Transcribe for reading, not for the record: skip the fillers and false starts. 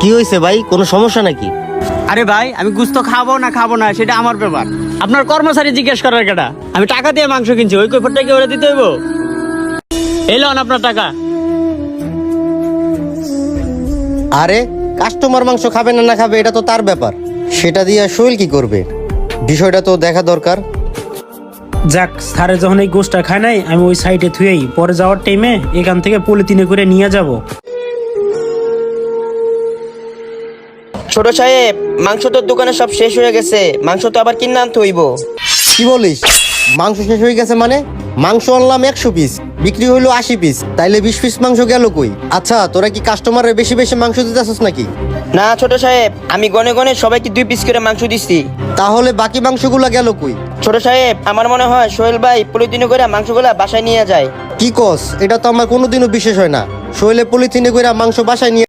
কি হয়েছে ভাই, কোনো সমস্যা নাকি? আরে ভাই, আমি গুস্ত খাবো না সেটা আমার ব্যাপার। আপনার কর্মচারী জিজ্ঞেস করার কেটা? আমি টাকা দিয়ে মাংস কিনছি, ওই কৈফতটা কি ওরা দিতে হইব? এই লন আপনার টাকা। আরে কাস্টমার মাংস খাবে না না খাবে এটা তো তার ব্যাপার, সেটা দিয়ে শৈল কি করবে? বিষয়টা তো দেখা দরকার। যাক, স্যারে যখন এই গোষ্ঠটা খায় নাই, আমি ওই সাইডে থুয়েই পরে যাওয়ার টাইমে এখান থেকে পলিথিনে করে নিয়ে যাব। ছোট সাহেব, মাংস তোর দোকানে সব শেষ হয়ে গেছে, মাংস তো আবার কিনে আনতে হইব। কি বলিস? মাংস শেষ হয়ে গেছে মানে? মাংস আনলাম 100 পিস, বিক্রি হইলো 80 পিস, তাইলে 20 পিস মাংস গেল কই? আচ্ছা, তোরা কি কাস্টমারের বেশি বেশি মাংস দিতেছস নাকি? না ছোট সাহেব, আমি গনে গনে সবাইকে 2 পিস করে মাংস দিচ্ছি। তাহলে বাকি মাংসগুলা গেল কই? ছোট সাহেব, আমার মনে হয় সোহেল ভাই পলিথিনে করে মাংসগুলা বাসায় নিয়ে যায়। কি কস? এটা তো আমার কোনোদিনও বিশেষ হয় না। শৈলে পলিথিনে কইরা মাংস বাসায় নিয়ে